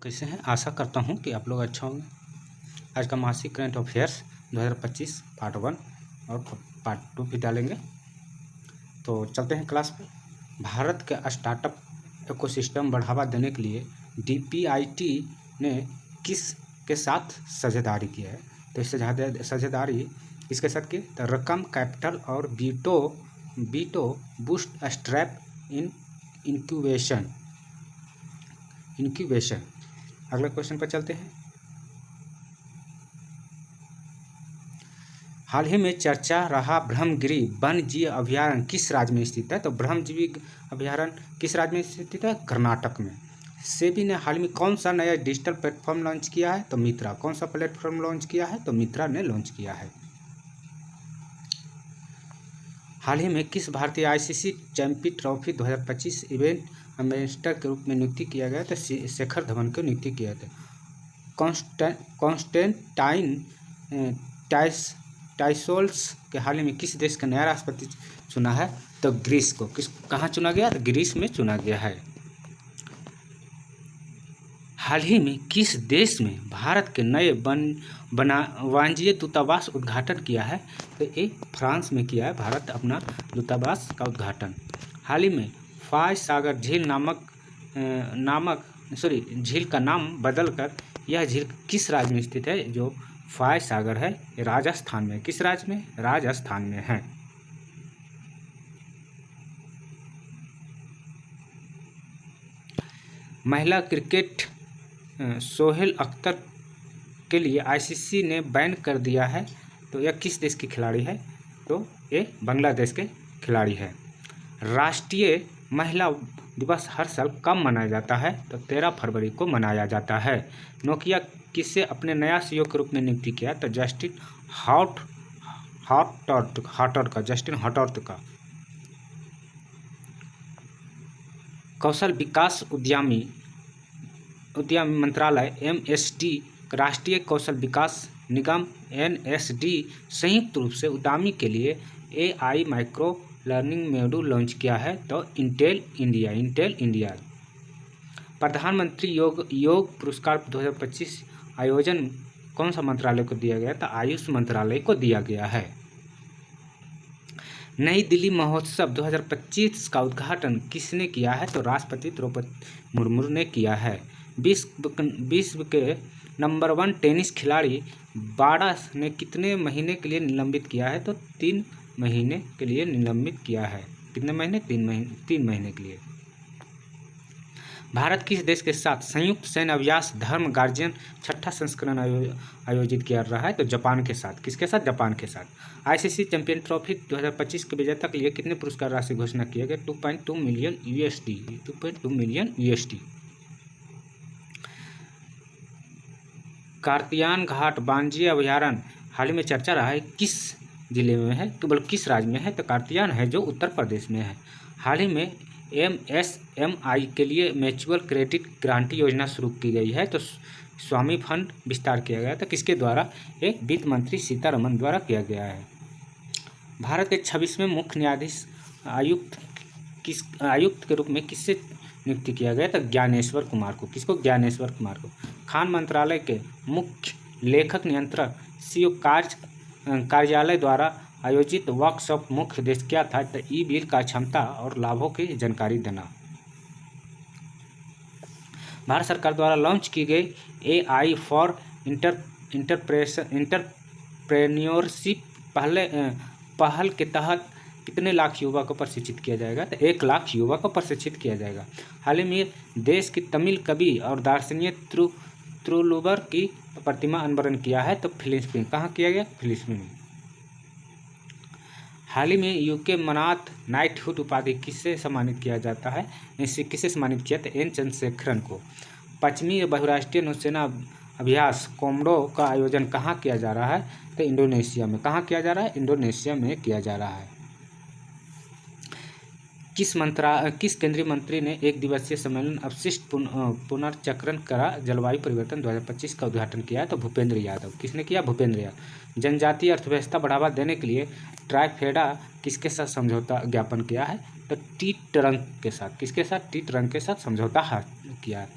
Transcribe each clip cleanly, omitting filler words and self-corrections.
कैसे हैं? आशा करता हूँ कि आप लोग अच्छा होंगे। आज का मासिक करंट अफेयर्स 2025 पार्ट 1 और पार्ट 2 भी डालेंगे। तो चलते हैं क्लास पे। भारत के स्टार्टअप इकोसिस्टम बढ़ावा देने के लिए DPIIT ने किस के साथ साझेदारी की है? तो इस साझेदारी किसके साथ की? तो रकम कैपिटल और बीटो बूस्ट स्ट्रैप इंक्यूबेशन। अगले क्वेश्चन पर चलते हैं। हाल ही में चर्चा रहा ब्रह्मगिरी वन्यजीव अभयारण्य किस राज्य में स्थित है? तो ब्रह्मजीवी अभयारण्य किस राज्य में स्थित है? कर्नाटक में। सेबी ने हाल में कौन सा नया डिजिटल प्लेटफॉर्म लॉन्च किया है? तो मित्रा। कौन सा प्लेटफॉर्म लॉन्च किया है? तो मित्रा ने लॉन्च किया है। हाल ही में किस भारतीय ICC champion trophy 2025 event ambassador के रूप में नियुक्ति किया गया? तो शेखर धवन को नियुक्ति किया था। कॉन्स्टेंटाइन टाइसोल्स के हाल ही में किस देश का नया राष्ट्रपति चुना है? तो ग्रीस को। कहाँ चुना गया? तो ग्रीस में चुना गया है। हाल ही में किस देश में भारत के नए वाणिज्य दूतावास उद्घाटन किया है? तो ये फ्रांस में किया है भारत अपना दूतावास का उद्घाटन। हाल ही में फाय सागर झील झील का नाम बदलकर यह झील किस राज्य में स्थित है? जो फाय सागर है राजस्थान में। किस राज्य में? राजस्थान में है। महिला क्रिकेट सोहेल अख्तर के लिए ICC ने बैन कर दिया है। तो यह किस देश की खिलाड़ी है? तो ये बांग्लादेश के खिलाड़ी है। राष्ट्रीय महिला दिवस हर साल कब मनाया जाता है? तो 13 फरवरी को मनाया जाता है। नोकिया किससे अपने नया CEO के रूप में नियुक्ति किया? तो जस्टिन हॉटर्ट का। कौशल विकास उद्यमी मंत्रालय MSD, राष्ट्रीय कौशल विकास निगम NSD संयुक्त रूप से उद्यमी के लिए AI micro learning module launch किया है। तो इंटेल इंडिया। प्रधानमंत्री योग पुरस्कार 2025 आयोजन कौन सा मंत्रालय को दिया गया? तो आयुष मंत्रालय को दिया गया है। नई दिल्ली महोत्सव 2025 का उद्घाटन किसने किया है? तो राष्ट्रपति द्रौपदी मुर्मू ने किया है। विश्व के नंबर 1 टेनिस खिलाड़ी बाड़ा ने कितने महीने के लिए निलंबित किया है? तो 3 महीने के लिए निलंबित किया है। कितने महीने? 3 महीने के लिए। भारत किस देश के साथ संयुक्त सैन्य अभ्यास धर्म गार्जियन 6ठा संस्करण आयोजित किया रहा है? तो जापान के साथ। किसके साथ? जापान के साथ। ICC चैंपियन ट्रॉफी 2025 के विजेता के लिए कितने पुरस्कार राशि घोषणा किया गया? 2.2 मिलियन USD। कार्तियान घाट वन्यजीव अभयारण्य हाल ही में चर्चा रहा है किस जिले में है? तो बल्कि किस राज्य में है? तो कार्तियान है जो उत्तर प्रदेश में है। हाल ही में MSMI के लिए म्यूचुअल क्रेडिट गारंटी योजना शुरू की गई है। तो स्वामी फंड विस्तार किया गया। तो किसके द्वारा? एक वित्त मंत्री सीतारमण द्वारा किया गया है। भारत के 26वें मुख्य न्यायाधीश आयुक्त के रूप में किससे नियुक्ति किया गया? तो ज्ञानेश्वर कुमार को। किसको? ज्ञानेश्वर कुमार को। खान मंत्रालय के मुख्य लेखक नियंत्रक CEO कार्यालय द्वारा आयोजित वर्कशॉप मुख्य उद्देश्य क्या था? तो ई-बिल का क्षमता और लाभों की जानकारी देना। भारत सरकार द्वारा लॉन्च की गई AI फॉर एंटरप्रेन्योरशिप पहल के तहत कितने लाख युवा को प्रशिक्षित किया जाएगा? तो 1 लाख युवा को प्रशिक्षित किया जाएगा। हाल ही में देश की तमिल कवि और दार्शनिक तिरुवल्लुवर की प्रतिमा अनावरण किया है। तो फिलीपीन। कहाँ किया गया? फिलीपीन में। हाल ही में UK मनाथ नाइटहुड उपाधि किससे सम्मानित किया जाता है? किससे सम्मानित किया? तो N चंद्रशेखरन को। पश्चिमी बहुराष्ट्रीय नौसेना अभ्यास कोमोडो का आयोजन कहाँ किया जा रहा है? तो इंडोनेशिया में। कहाँ किया जा रहा है? इंडोनेशिया में किया जा रहा है। किस केंद्रीय मंत्री ने 1 दिवसीय सम्मेलन अवशिष्ट पुनर्चक्रण करा जलवायु परिवर्तन 2025 का उद्घाटन किया है? तो भूपेंद्र यादव। किसने किया? भूपेंद्र यादव। जनजातीय अर्थव्यवस्था बढ़ावा देने के लिए ट्राइफेडा किसके साथ समझौता ज्ञापन किया है? तो टी ट्रंक के साथ। किसके साथ? टी ट्रंक के साथ समझौता किया है।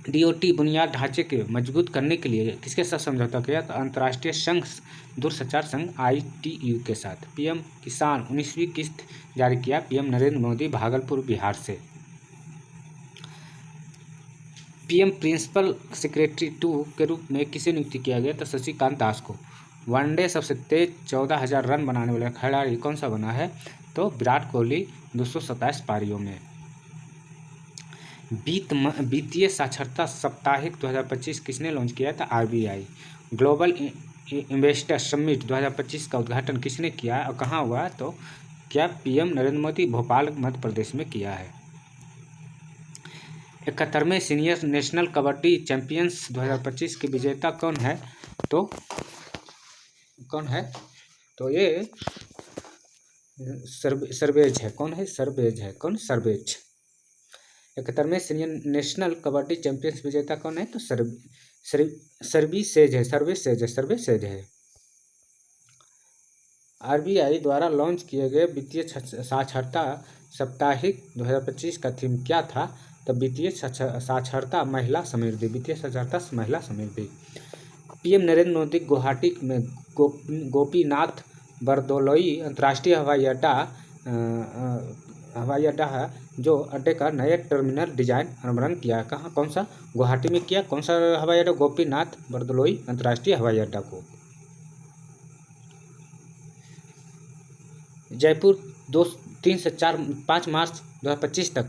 DOT बुनियाद ढांचे के मजबूत करने के लिए किसके साथ समझौता किया? तो अंतर्राष्ट्रीय संघ दूरसंचार संघ ITU के साथ। PM किसान 19वीं किस्त जारी किया PM नरेंद्र मोदी भागलपुर बिहार से। PM प्रिंसिपल सेक्रेटरी 2 के रूप में किसे नियुक्त किया गया? तो शशिकांत दास को। वनडे सबसे तेज 14,000 रन बनाने वाला खिलाड़ी कौन सा बना है? तो विराट कोहली 227 पारियों में। वित्तीय साक्षरता साप्ताहिक 2025 किसने लॉन्च किया था? RBI। ग्लोबल इन्वेस्टर समिट 2025 का उद्घाटन किसने किया और कहाँ हुआ? तो क्या PM नरेंद्र मोदी भोपाल मध्य प्रदेश में किया है। 71वें सीनियर नेशनल कबड्डी चैंपियंस 2025 के विजेता कौन है? तो ये सरवेज है। कौन है? सरवेज है। कौन? सरवेज। 71वें सीनियर नेशनल कबड्डी चैंपियंस विजेता कौन है? तो सर्विसेज है। RBI द्वारा लॉन्च किए गए वित्तीय साक्षरता साप्ताहिक 2025 का थीम क्या था? तो वित्तीय साक्षरता महिला समृद्धि। वित्तीय साक्षरता महिला समृद्धि। PM नरेंद्र मोदी गुवाहाटी में गोपीनाथ बरदोलोई अंतर्राष्ट्रीय हवाई अड्डा है जो अड्डे का नए टर्मिनल डिजाइन अनावरण किया। कहाँ? कौन सा? गुवाहाटी में किया। कौन सा हवाई अड्डा? गोपीनाथ बरदोलोई अंतर्राष्ट्रीय हवाई अड्डा को। जयपुर 3 से 5 मार्च 2025 तक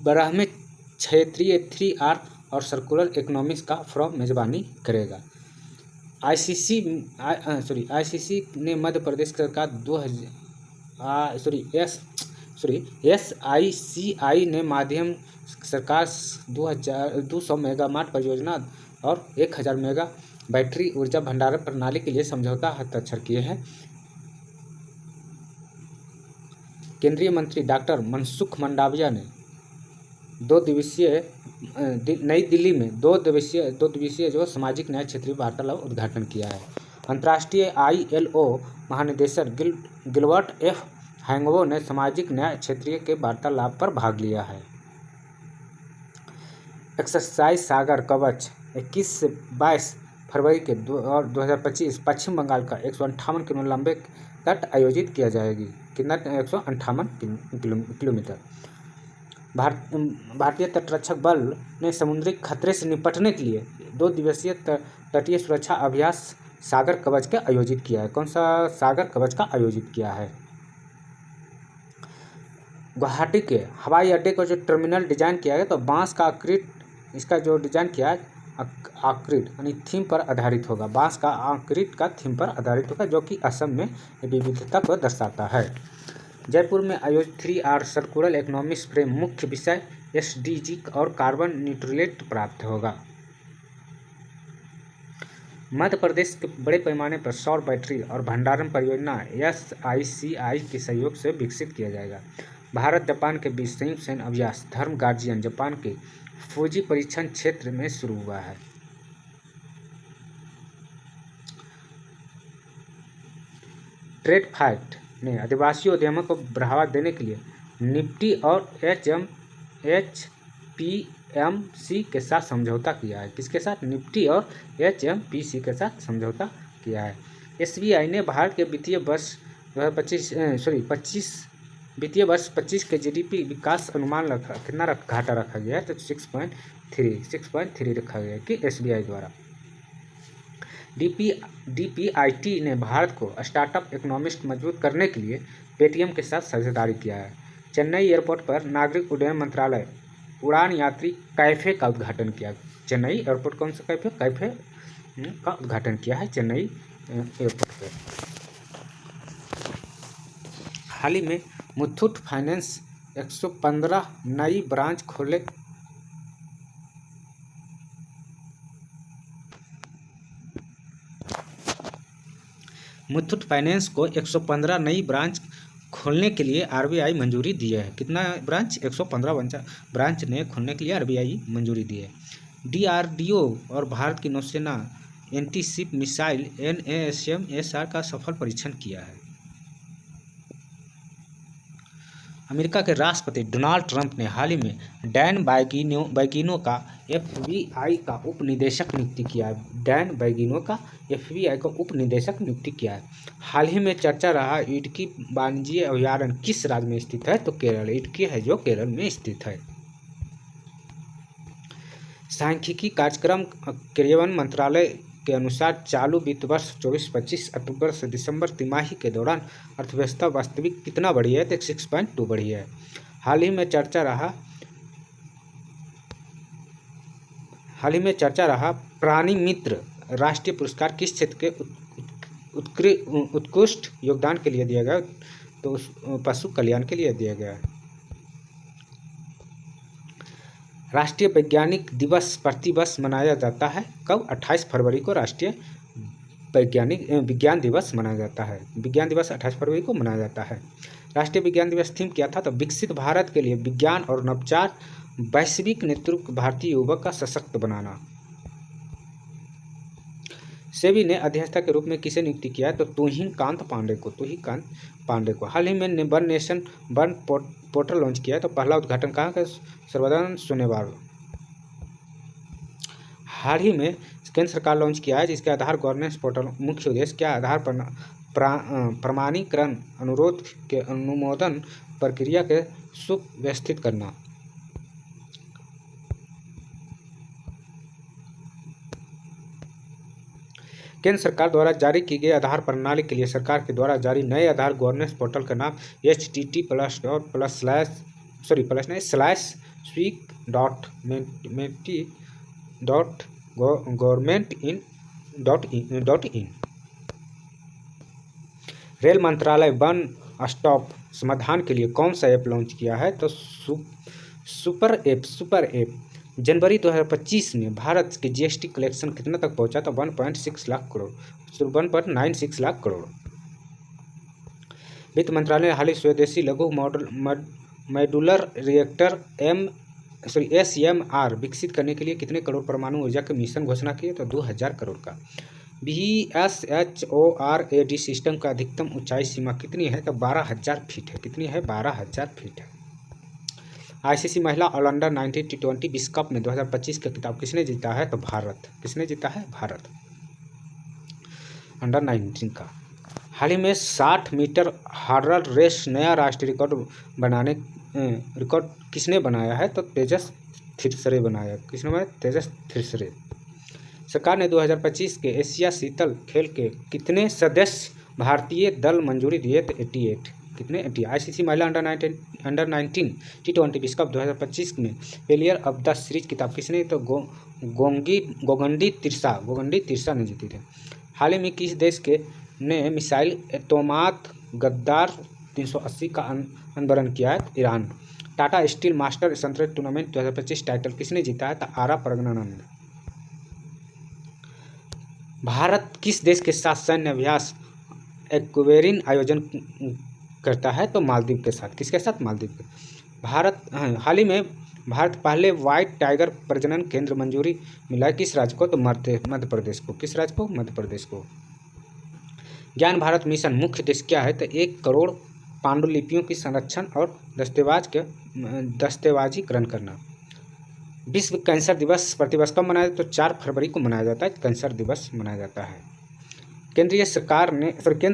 12वें क्षेत्रीय 3R और सर्कुलर इकोनॉमिक्स का फोरम मेजबानी करेगा। ICC ने मध्य प्रदेश सरकार SICI ने माध्यम सरकार 200 मेगावाट परियोजना और 1000 मेगा बैटरी ऊर्जा भंडारण प्रणाली के लिए समझौता हस्ताक्षर किए हैं। केंद्रीय मंत्री डॉक्टर मनसुख मंडाविया ने नई दिल्ली में दो दिवसीय जो सामाजिक न्याय क्षेत्रीय वार्तालाप उद्घाटन किया है। अंतर्राष्ट्रीय ILO महानिदेशक गिलबर्ट F. हैंगवो ने सामाजिक न्याय क्षेत्रीय के वार्तालाप पर भाग लिया है। एक्सरसाइज सागर कवच 21 से 22 फरवरी के 2025 पश्चिम बंगाल का 158 किलोमीटर लंबे तट आयोजित किया जाएगी। कितना? 158 किलोमीटर। भारतीय तटरक्षक बल ने समुद्री खतरे से निपटने के लिए 2 दिवसीय तटीय सुरक्षा अभ्यास सागर कवच का आयोजित किया है। कौन सा? सागर कवच का आयोजित किया है। गुवाहाटी के हवाई अड्डे को जो टर्मिनल डिजाइन किया गया तो बांस का आकृति, इसका जो डिजाइन किया है आकृति यानी थीम पर आधारित होगा। बांस का आकृति का थीम पर आधारित होगा जो कि असम में विविधता को दर्शाता है। जयपुर में आयोजित 3R सर्कुलर इकोनॉमिक्स फ्रेम मुख्य विषय SDG और कार्बन न्यूट्रलिटी प्राप्त होगा। मध्य प्रदेश के बड़े पैमाने पर सौर बैटरी और भंडारण परियोजना SICI के सहयोग से विकसित किया जाएगा। भारत जापान के बीच संयुक्त सैन्य अभ्यास धर्म गार्जियन जापान के फूजी परीक्षण क्षेत्र में शुरू हुआ है। ट्रेडफैक्ट ने आदिवासी उद्यमों को बढ़ावा देने के लिए निफ्टी और HPMC के साथ समझौता किया है। किसके साथ? निफ्टी और HPMC के साथ समझौता किया है। SBI ने भारत के वित्तीय वर्ष 25 के GDP विकास अनुमान कितना घाटा रखा गया है? तो 6.3 रखा गया है कि SBI द्वारा। DPIT ने भारत को स्टार्टअप इकोनॉमिस्ट मजबूत करने के लिए पेटीएम के साथ साझेदारी किया है। चेन्नई एयरपोर्ट पर नागरिक उड्डयन मंत्रालय उड़ान यात्री कैफे का उद्घाटन किया। चेन्नई एयरपोर्ट कौन सा कैफे का उद्घाटन किया है? चेन्नई एयरपोर्ट पर। हाल ही में मुथूट फाइनेंस 115 नई ब्रांच खोले। मुथूट फाइनेंस को 115 नई ब्रांच खोलने के लिए RBI मंजूरी दी है। कितना ब्रांच? 115 ब्रांच ने खोलने के लिए RBI मंजूरी दी है। DRDO और भारत की नौसेना एंटी शिप मिसाइल NASM-SR का सफल परीक्षण किया है। अमेरिका के राष्ट्रपति डोनाल्ड ट्रंप ने हाल ही में डैन बैगिनो का FBI का उप निदेशक नियुक्ति किया है। डैन बैगिनो का FBI का उप निदेशक नियुक्ति किया है। हाल ही में चर्चा रहा इडुक्की वन्यजीव अभयारण्य किस राज्य में स्थित है, तो केरल। इडुक्की है जो केरल में स्थित है। सांख्यिकी कार्यक्रम क्रियान्वयन मंत्रालय के अनुसार चालू वित्त वर्ष 24-25 अक्टूबर से दिसंबर तिमाही के दौरान अर्थव्यवस्था वास्तविक कितना बढ़ी है, तो 6.2 बढ़ी है। हाल ही में चर्चा रहा प्राणी मित्र राष्ट्रीय पुरस्कार किस क्षेत्र के उत्कृष्ट योगदान के लिए दिया गया, तो पशु कल्याण के लिए दिया गया है। राष्ट्रीय वैज्ञानिक दिवस प्रतिवर्ष मनाया जाता है कब? 28 फरवरी को राष्ट्रीय विज्ञान दिवस मनाया जाता है। विज्ञान दिवस 28 फरवरी को मनाया जाता है। राष्ट्रीय विज्ञान दिवस थीम क्या था, तो विकसित भारत के लिए विज्ञान और नवाचार, वैश्विक नेतृत्व, भारतीय युवक का सशक्त बनाना। सेबी ने अध्यक्षता के रूप में किसे नियुक्ति किया है, तो तुहिनकांत पांडे को। हाल ही में one nation one portal launch किया है, तो पहला उद्घाटन कहाँ का? सर्वदन सोनोवाल। हाल ही में केंद्र सरकार लॉन्च किया है जिसके आधार गवर्नेंस पोर्टल। मुख्य उद्देश्य क्या? आधार प्रमाणीकरण अनुरोध के अनुमोदन प्रक्रिया के सुव्यवस्थित करना। केंद्र सरकार द्वारा जारी की गई आधार प्रणाली के लिए सरकार के द्वारा जारी नए आधार गवर्नेंस पोर्टल का नाम http://swik.government.in. रेल मंत्रालय वन स्टॉप समाधान के लिए कौन सा ऐप लॉन्च किया है, तो सुपर ऐप। जनवरी 2025 में भारत के GST कलेक्शन कितना तक पहुंचा, तो 1.96 लाख करोड़। वित्त मंत्रालय ने हाल ही स्वदेशी लघु मॉड्यूलर रिएक्टर SMR विकसित करने के लिए कितने करोड़ परमाणु ऊर्जा के मिशन घोषणा किए, तो 2000 करोड़ का। BSHORAD सिस्टम का अधिकतम ऊंचाई सीमा कितनी है, तो 12,000 फीट है। कितनी है? 12,000 फीट है। ICC महिला और अंडर 19 T20 विश्व कप में 2025 का खिताब किसने जीता है, तो भारत। किसने जीता है? भारत। अंडर 19 का। हाल ही में 60 मीटर हर्डल रेस नया राष्ट्रीय रिकॉर्ड किसने बनाया है, तो तेजस थिरसरे बनाया। किसने बनाया? तेजस थिरसरे। सरकार ने 2025 के एशिया शीतल खेल के कितने सदस्य भारतीय दल मंजूरी दिए, तो 88। कितने? 80। ICC महिला अंडर 19 T20 विश्व कप 2025 में प्लेयर ऑफ द सीरीज खिताब किसने, तो गोगंडी तिरसा ने जीती थी। हाल ही में किस देश के ने मिसाइल तोमात गद्दार 380 का अनावरण किया है? ईरान। टाटा स्टील मास्टर संतुलित टूर्नामेंट 2025 टाइटल किसने जीता है, तो आरा प्रज्ञानंद। भारत किस देश के साथ सैन्य अभ्यास एक्वेरिन आयोजन करता है, तो मालदीव के साथ। किसके साथ? मालदीव के। हाल ही में भारत पहले व्हाइट टाइगर प्रजनन केंद्र मंजूरी मिला किस राज्य को, तो मध्य प्रदेश को। किस राज्य को? मध्य प्रदेश को। ज्ञान भारत मिशन मुख्य उद्देश्य क्या है, तो 1 करोड़ पांडुलिपियों की संरक्षण और दस्तावेजीकरण करना। विश्व कैंसर दिवस प्रतिवर्ष कब मनाया जाता है, तो 4 फरवरी को मनाया जाता है। कैंसर दिवस मनाया जाता है। केंद्र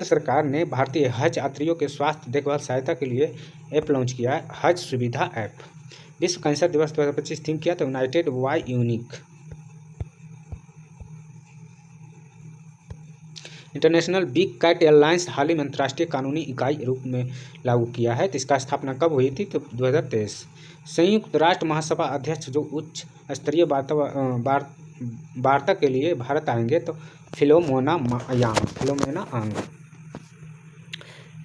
सरकार ने भारतीय हज यात्रियों के स्वास्थ्य देखभाल सहायता के लिए ऐप लॉन्च किया है, हज सुविधा ऐप। विश्व कैंसर दिवस 2025 थीम किया, तो united by unique. International big cat alliance हाल ही में अंतर्राष्ट्रीय कानूनी इकाई रूप में लागू किया है, तो इसका स्थापना कब हुई थी, तो 2023। संयुक्त राष्ट्र महासभा अध्यक्ष जो उच्च स्तरीय वार्ता के लिए भारत आएंगे, तो फिलोमेना आंग।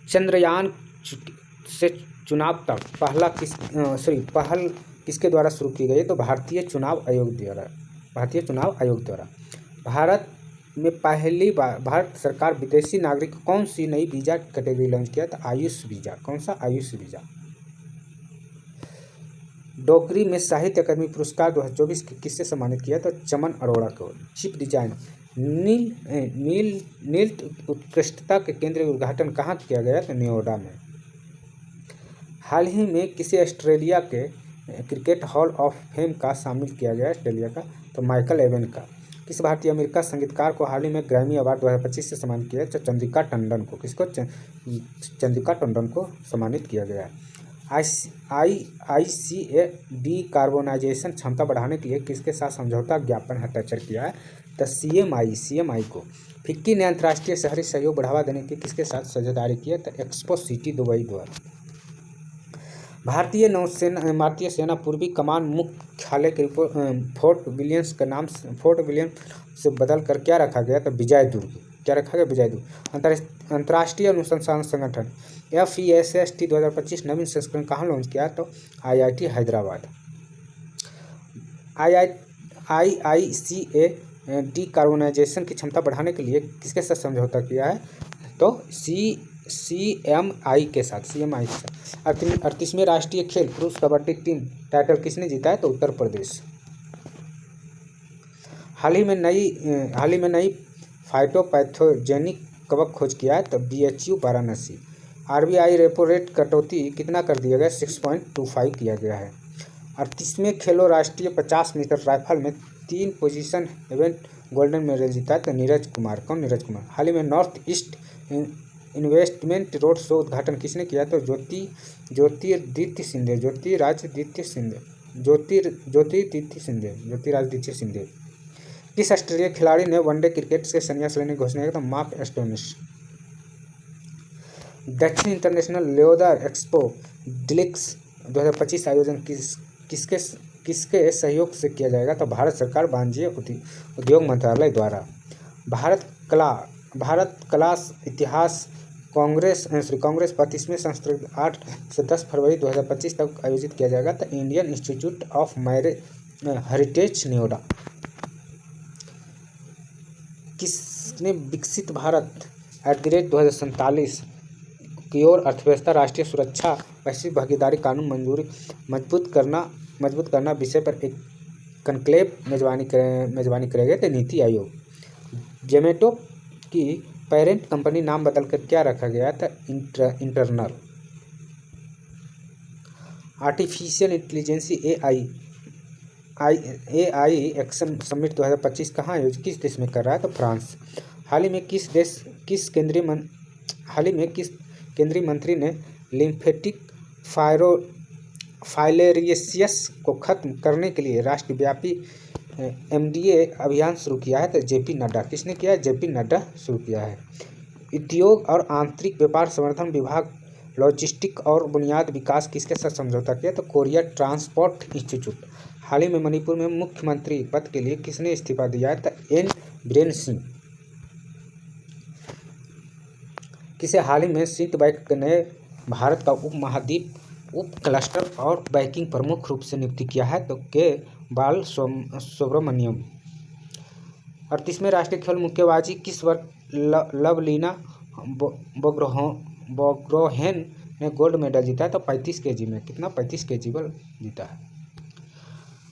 चंद्रयान से चुनाव तक पहल किसके द्वारा शुरू की गई, तो भारतीय चुनाव आयोग द्वारा। भारत में पहली बार भारत सरकार विदेशी नागरिक कौन सी नई वीज़ा कैटेगरी लॉन्च किया, तो आयुष वीज़ा। कौन सा? आयुष वीज़ा। डोगरी में साहित्य अकादमी पुरस्कार 2024 किससे सम्मानित किया, तो चमन अरोड़ा को। चिप डिजाइन नील उत्कृष्टता के केंद्र का उद्घाटन कहाँ किया गया, तो नोएडा में। हाल ही में किसे ऑस्ट्रेलिया के क्रिकेट हॉल ऑफ फेम का शामिल किया गया ऑस्ट्रेलिया का? तो माइकल एवन का। किस भारतीय अमेरिका संगीतकार को हाल ही में ग्रैमी अवार्ड 2025 से सम्मानित किया? तो चंद्रिका टंडन को। किसको? चंद्रिका टंडन को सम्मानित किया गया है। ICA डिकार्बोनाइजेशन क्षमता बढ़ाने के लिए किसके साथ समझौता ज्ञापन हस्ताक्षर किया है? तो CMI को। फिक्की ने अंतर्राष्ट्रीय शहरी सहयोग बढ़ावा देने की किसके साथ साझेदारी की है? तो एक्सपो सिटी दुबई द्वारा। भारतीय सेना पूर्वी कमान मुख्यालय के फोर्ट विलियम से बदल कर क्या रखा गया? तो विजय दुर्ग। क्या रखा गया? विजय दुर्ग। अंतर्राष्ट्रीय अनुसंधान संगठन FESST 2025 नवीन संस्करण कहाँ लॉन्च किया? तो IIT हैदराबाद। IICA डिकार्बोनाइजेशन की क्षमता बढ़ाने के लिए किसके साथ समझौता किया है? तो CMI के साथ। 38वें राष्ट्रीय खेल पुरुष कबड्डी टीम टाइटल किसने जीता है? तो उत्तर प्रदेश। हाल ही में नई फाइटोपैथोजेनिक कवक खोज किया है? तो BHU Varanasi. RBI repo rate कटौती कितना कर दिया गया? 6.25 किया गया है। 38वें खेलो राष्ट्रीय 50 मीटर राइफल में 3 पोजीशन इवेंट गोल्डन मेडल जीता है? तो नीरज कुमार। कौन? नीरज कुमार। हाल ही में north east investment road show उद्घाटन किसने किया? तो ज्योतिरादित्य सिंधिया। किस ऑस्ट्रेलियाई खिलाड़ी ने वनडे क्रिकेट से संन्यास लेने की घोषणा की? तो मार्क एस्टोनिस। दक्षिण इंटरनेशनल लेदर एक्सपो डिलक्स 2025 आयोजन किसके सहयोग से किया जाएगा? तो भारत सरकार वाणिज्य उद्योग मंत्रालय द्वारा। भारत कला इतिहास कांग्रेस 35वें संस्करण 8 से 10 फरवरी 2025 तक आयोजित किया जाएगा। तो Indian institute of heritage Noida. किसने विकसित भारत @2047 की ओर अर्थव्यवस्था, राष्ट्रीय सुरक्षा, वैश्विक भागीदारी, कानून मंजूरी मजबूत करना विषय पर एक कॉन्क्लेव मेजबानी करेगा? तो नीति आयोग। जोमेटो की पेरेंट कंपनी नाम बदलकर क्या रखा गया था? Internal. Artificial intelligence AI action summit 2025 कहाँ आयोजित किस देश में कर रहा है? तो फ्रांस। हाल ही में किस केंद्रीय मंत्री ने लिम्फेटिक फाइलेरियसिस को खत्म करने के लिए राष्ट्रव्यापी MDA अभियान शुरू किया है? तो JP नड्डा। किसने किया है? JP नड्डा शुरू किया है। उद्योग और आंतरिक व्यापार संवर्धन विभाग लॉजिस्टिक और बुनियाद विकास किसके साथ समझौता किया? तो कोरिया ट्रांसपोर्ट इंस्टीट्यूट। हाल ही में मणिपुर में मुख्यमंत्री पद के लिए किसने इस्तीफा दिया है? तो N बीरेन सिंह। किसे हाल ही में शीत बैठक ने भारत का उपमहाद्वीप उप क्लस्टर और बैंकिंग प्रमुख रूप से नियुक्ति किया है? तो के बाल सुब्रमण्यम। 38वें राष्ट्रीय खेल मुक्केबाजी किस वर्ग लवलीना बोग्रोहेन ने गोल्ड मेडल जीता है? तो 35 kg में। कितना? 35 kg जीता है।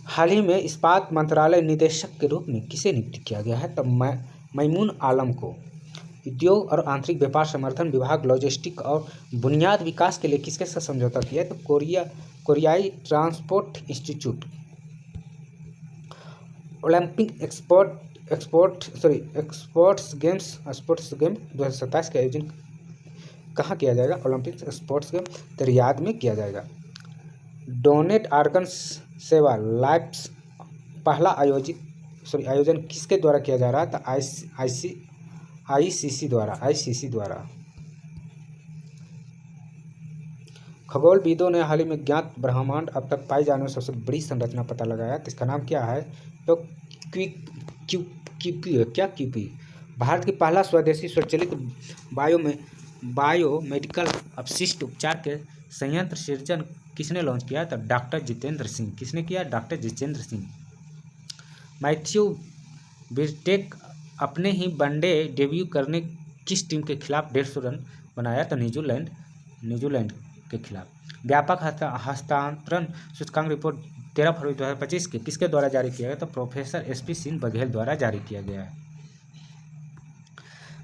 हाल ही में इस्पात मंत्रालय निदेशक के रूप में किसे नियुक्त किया गया है? तो मैमून आलम को। उद्योग और आंतरिक व्यापार संवर्धन विभाग लॉजिस्टिक और बुनियाद विकास के लिए किसके साथ समझौता किया है? तो कोरियाई transport institute. Olympic sports games 2027 का आयोजन कहाँ किया जाएगा? ओलंपिक स्पोर्ट्स गेम तो रियाद में किया जाएगा। डोनेट ऑर्गन सेवा लाइफ्स पहला आयोजन किसके द्वारा किया जा रहा है? तो ICC द्वारा। खगोलविदों ने हाल ही में ज्ञात ब्रह्मांड अब तक पाई जाने वाली सबसे बड़ी संरचना पता लगाया, तो इसका नाम क्या है? तो क्यूपी। भारत की पहला स्वदेशी स्वचालित बायोमेडिकल अपशिष्ट उपचार के संयंत्र सृजन किसने लॉन्च किया? तो डॉक्टर जितेंद्र सिंह। किसने किया? डॉक्टर जितेंद्र सिंह। मैथ्यू बिरटेक अपने ही वनडे डेब्यू करने किस टीम के खिलाफ 150 रन बनाया? तो न्यूजीलैंड के खिलाफ। व्यापक हस्तांतरण सूचकांक रिपोर्ट 13 फरवरी 2025 के किसके द्वारा जारी किया गया? तो प्रोफेसर SP सिंह बघेल द्वारा जारी किया गया है।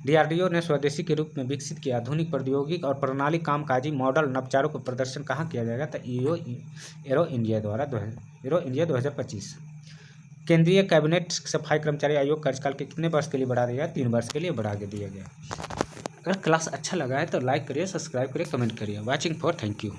DRDO ने स्वदेशी के रूप में विकसित किया आधुनिक प्रौद्योगिक और प्रणाली कामकाजी मॉडल नवचारों का प्रदर्शन कहाँ किया जाएगा? तो एरो इंडिया द्वारा एरो इंडिया 2025। केंद्रीय कैबिनेट सफाई कर्मचारी आयोग कार्यकाल के कितने वर्ष के लिए बढ़ा दिया? 3 वर्ष के लिए बढ़ा के दिया गया। अगर क्लास अच्छा लगा है तो लाइक करिए, सब्सक्राइब करिए, कमेंट करिए। Watching for thank you.